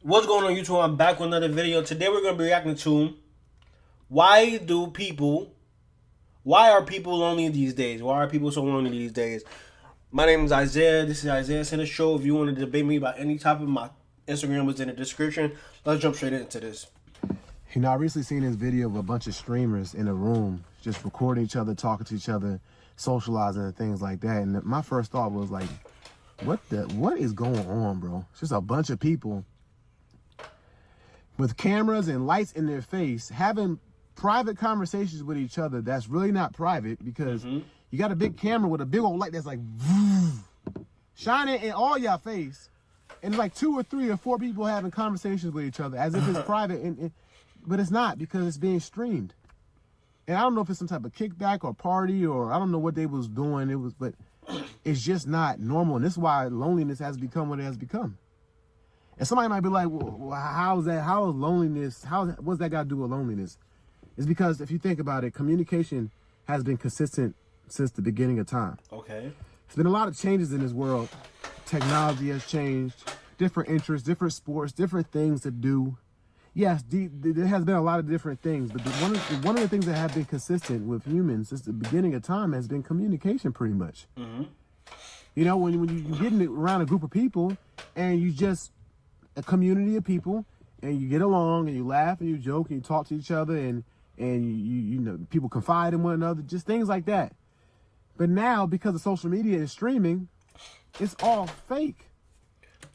What's going on YouTube? I'm back with another video. Today we're going to be reacting to why are people lonely these days? Why are people so lonely these days? My name is Isaiah. This is Isaiah Send a Show. If you want to debate me about any topic, my Instagram was in the description. Let's jump straight into this. You know, I recently seen this video of a bunch of streamers in a room just recording each other, talking to each other, socializing and things like that. And my first thought was like, what is going on, bro? It's just a bunch of people with cameras and lights in their face having private conversations with each other that's really not private because you got a big camera with a big old light that's like shining in all your face, and like 2 or 3 or 4 people having conversations with each other as if it's private, but it's not because it's being streamed. And I don't know if it's some type of kickback or party or I don't know what they was doing. But it's just not normal, and this is why loneliness has become what it has become. And somebody might be like, well, how is that? How is loneliness? What's that got to do with loneliness? It's because if you think about it, communication has been consistent since the beginning of time. Okay. There's been a lot of changes in this world. Technology has changed, different interests, different sports, different things to do. Yes, there has been a lot of different things, but one of the things that have been consistent with humans since the beginning of time has been communication, pretty much. You know, when you get around a group of people and you just a community of people and you get along and you laugh and you joke and you talk to each other and you know, people confide in one another, just things like that. But now, because of social media and streaming, it's all fake.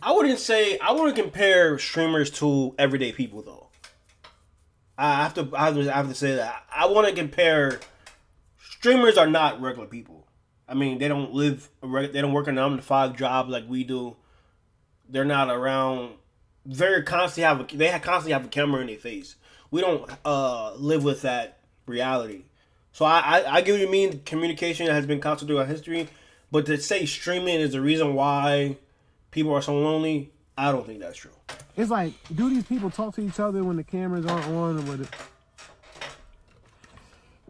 I wouldn't compare streamers to everyday people though. I have to say that. I want to compare, streamers are not regular people. I mean, they don't work a 9-to-5 job like we do. They're not around. They constantly have a camera in their face. We don't live with that reality. So I get what you mean. Communication has been constant throughout history, but to say streaming is the reason why people are so lonely, I don't think that's true. It's like, do these people talk to each other when the cameras aren't on, or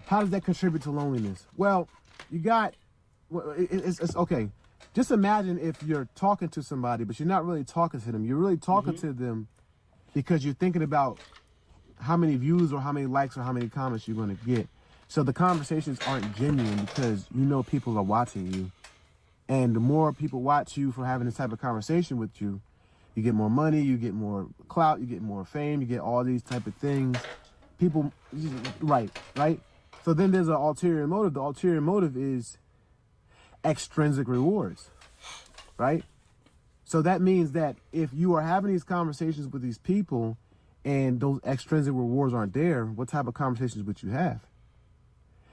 how does that contribute to loneliness? Well, it's okay. Just imagine if you're talking to somebody, but you're not really talking to them. You're really talking to them because you're thinking about how many views or how many likes or how many comments you're going to get. So the conversations aren't genuine because you know people are watching you. And the more people watch you for having this type of conversation with you, you get more money, you get more clout, you get more fame, you get all these type of things. People, right? So then there's an ulterior motive. The ulterior motive is extrinsic rewards, right? So that means that if you are having these conversations with these people and those extrinsic rewards aren't there, what type of conversations would you have?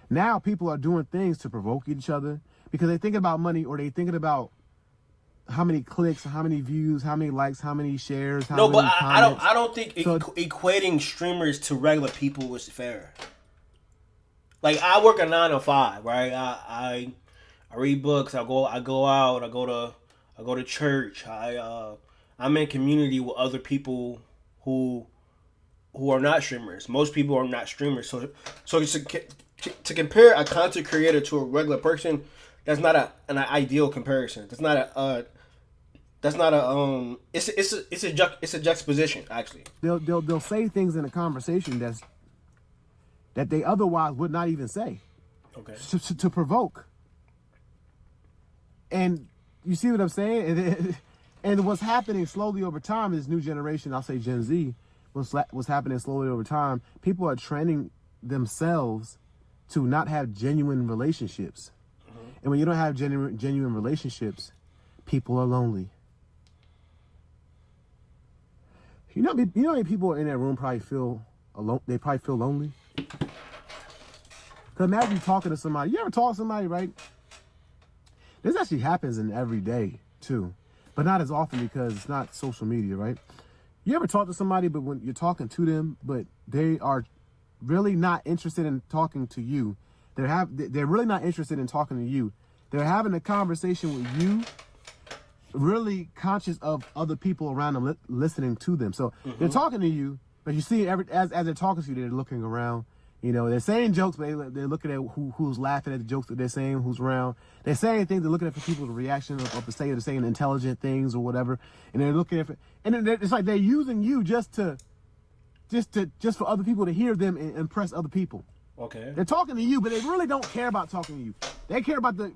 Now people are doing things to provoke each other because they're thinking about money, or they're thinking about how many clicks, how many views, how many likes, how many shares, how many comments. I don't think equating streamers to regular people is fair. Like, I work a 9-to-5, right? I read books. I go out. I go to church. I'm in community with other people who are not streamers. Most people are not streamers. So to compare a content creator to a regular person, that's not an ideal comparison. It's a juxtaposition, actually. They'll say things in a conversation that they otherwise would not even say. Okay. To provoke. And you see what I'm saying? And what's happening slowly over time is new generation, I'll say Gen Z, what's happening slowly over time, people are training themselves to not have genuine relationships. And when you don't have genuine relationships, people are lonely. You know how many people in that room probably feel alone? They probably feel lonely. Because imagine you talking to somebody. You ever talk to somebody, right? This actually happens in every day too, but not as often because it's not social media, right? You ever talk to somebody, but when you're talking to them, but they are really not interested in talking to you. They're really not interested in talking to you. They're having a conversation with you, really conscious of other people around them listening to them. So they're talking to you, but you see as they're talking to you, they're looking around. You know, they're saying jokes, but they're looking at who's laughing at the jokes that they're saying, who's around. They're saying things, they're looking at for people's reaction of the saying, they're saying intelligent things or whatever. And they're looking at, and it's like they're using you just for other people to hear them and impress other people. Okay. They're talking to you, but they really don't care about talking to you. They care about the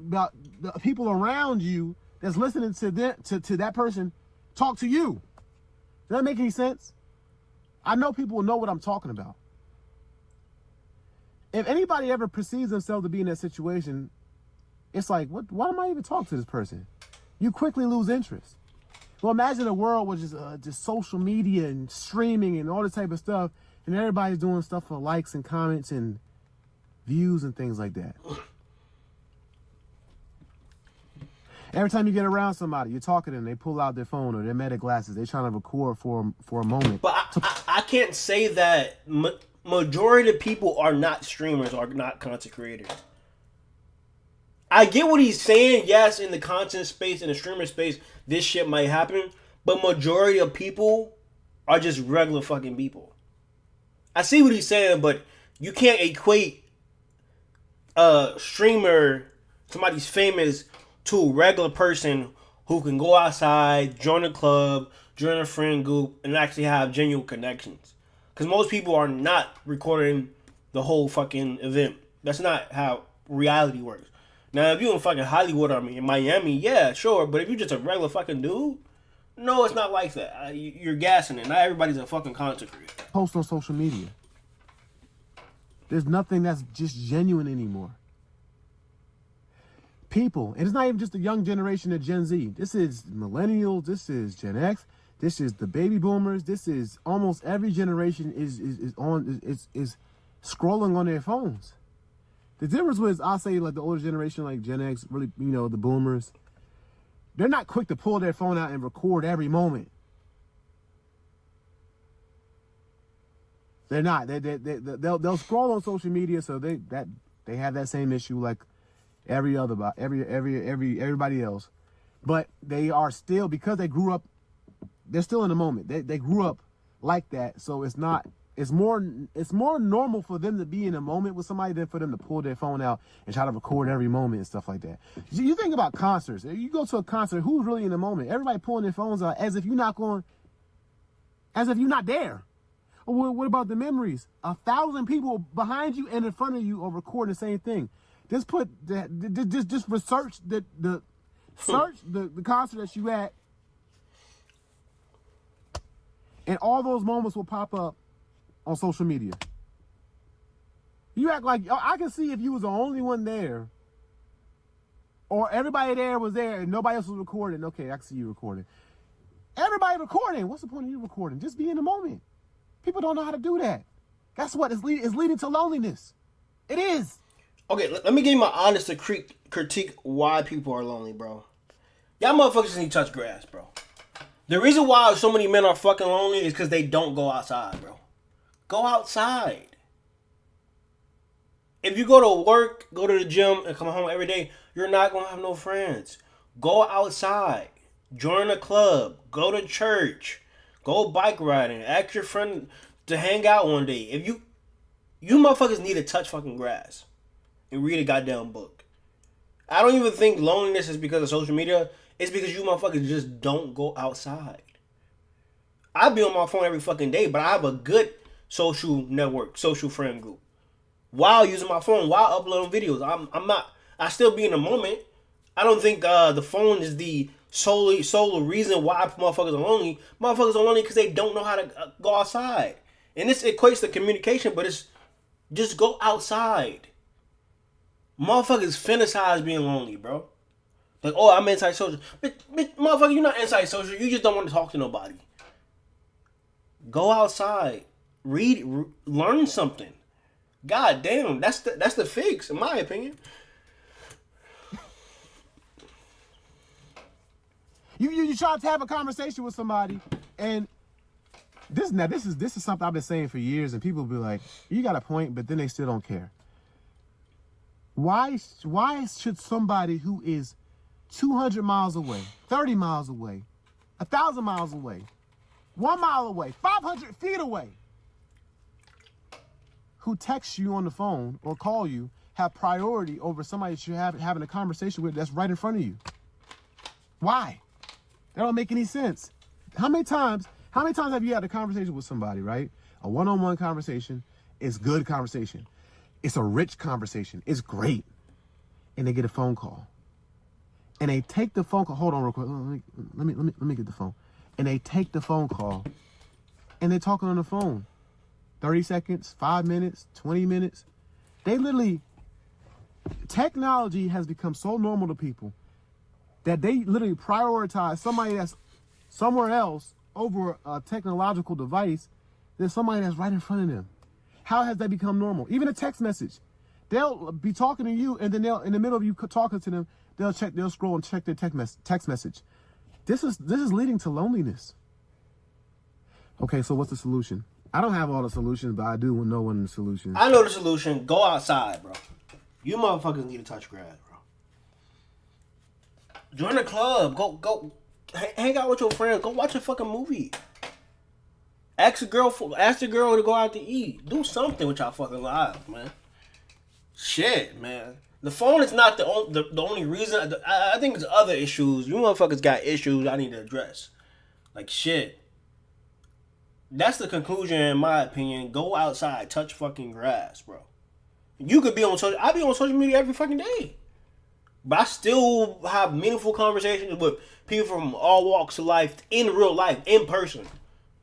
people around you that's listening to that person talk to you. Does that make any sense? I know people will know what I'm talking about. If anybody ever perceives themselves to be in that situation, it's like, why am I even talking to this person? You quickly lose interest. Well, imagine a world with just social media and streaming and all this type of stuff, and everybody's doing stuff for likes and comments and views and things like that. Every time you get around somebody, you're talking to them, they pull out their phone or their meta glasses, they're trying to record for a moment. But I can't say that majority of people are not streamers, are not content creators. I get what he's saying. Yes, in the content space, in the streamer space, this shit might happen. But majority of people are just regular fucking people. I see what he's saying, but you can't equate a streamer, somebody's famous, to a regular person who can go outside, join a club, join a friend group, and actually have genuine connections. Because most people are not recording the whole fucking event. That's not how reality works. Now, if you're in fucking Hollywood or in Miami, yeah, sure. But if you're just a regular fucking dude, no, it's not like that. You're gassing it. Not everybody's a fucking content creator. Post on social media. There's nothing that's just genuine anymore. People, and it's not even just the young generation of Gen Z. This is millennials. This is Gen X. This is the baby boomers. This is almost every generation is scrolling on their phones. The difference was, I'll say, like the older generation, like Gen X, really, the boomers, they're not quick to pull their phone out and record every moment. They're not. They'll scroll on social media, so they have that same issue like everybody else. But they are still, because they grew up, they're still in the moment. They grew up like that, so it's more normal for them to be in a moment with somebody than for them to pull their phone out and try to record every moment and stuff like that. You think about concerts. You go to a concert, who's really in the moment? Everybody pulling their phones out as if you're not there. Or what about the memories? 1,000 people behind you and in front of you are recording the same thing. Just research the concert that you at, and all those moments will pop up on social media. You act like, I can see if you was the only one there, or everybody there was there and nobody else was recording. Okay, I can see you recording. Everybody recording. What's the point of you recording? Just be in the moment. People don't know how to do that. That's what it's leading to loneliness. It is. Okay, let me give you my honest critique why people are lonely, bro. Y'all motherfuckers need to touch grass, bro. The reason why so many men are fucking lonely is because they don't go outside, bro. Go outside. If you go to work, go to the gym, and come home every day, you're not going to have no friends. Go outside. Join a club. Go to church. Go bike riding. Ask your friend to hang out one day. If you motherfuckers need to touch fucking grass and read a goddamn book. I don't even think loneliness is because of social media. It's because you motherfuckers just don't go outside. I be on my phone every fucking day, but I have a good social network, social friend group. While using my phone, while uploading videos, I still be in the moment. I don't think the phone is the sole reason why motherfuckers are lonely. Motherfuckers are lonely because they don't know how to go outside. And this equates to communication, but it's just go outside. Motherfuckers fantasize being lonely, bro. Like, oh, I'm antisocial. But motherfucker, you're not antisocial. You just don't want to talk to nobody. Go outside. Read, learn something. God damn, that's the fix, in my opinion. You try to have a conversation with somebody, and this is something I've been saying for years, and people be like, you got a point, but then they still don't care. Why should somebody who is 200 miles away, 30 miles away, 1,000 miles away, 1 mile away, 500 feet away, who texts you on the phone or call you have priority over somebody that you're having a conversation with that's right in front of you? Why? That don't make any sense. How many times have you had a conversation with somebody, right? A one-on-one conversation is good conversation. It's a rich conversation. It's great. And they get a phone call. And they take the phone call. Hold on real quick. Let me get the phone. And they take the phone call and they're talking on the phone. 30 seconds, 5 minutes, 20 minutes. Technology has become so normal to people that they literally prioritize somebody that's somewhere else over a technological device than somebody that's right in front of them. How has that become normal? Even a text message. They'll be talking to you, and then they'll, in the middle of you talking to them, they'll scroll and check their text message. This is leading to loneliness. Okay, so what's the solution? I don't have all the solutions, but I do know one of the solutions. I know the solution. Go outside, bro. You motherfuckers need to touch grass, bro. Join the club. Go, hang out with your friends. Go watch a fucking movie. Ask the girl to go out to eat. Do something with y'all fucking lives, man. Shit, man. The phone is not the only reason. I think it's other issues. You motherfuckers got issues I need to address. Like, shit. That's the conclusion, in my opinion. Go outside, touch fucking grass, bro. You could be on social. I be on social media every fucking day, but I still have meaningful conversations with people from all walks of life in real life, in person,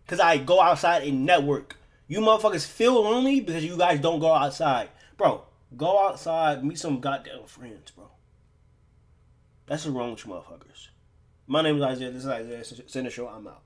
because I go outside and network. You motherfuckers feel lonely because you guys don't go outside, bro. Go outside, meet some goddamn friends, bro. That's what's wrong with you motherfuckers. My name is Isaiah. This is Isaiah. Send the show. I'm out.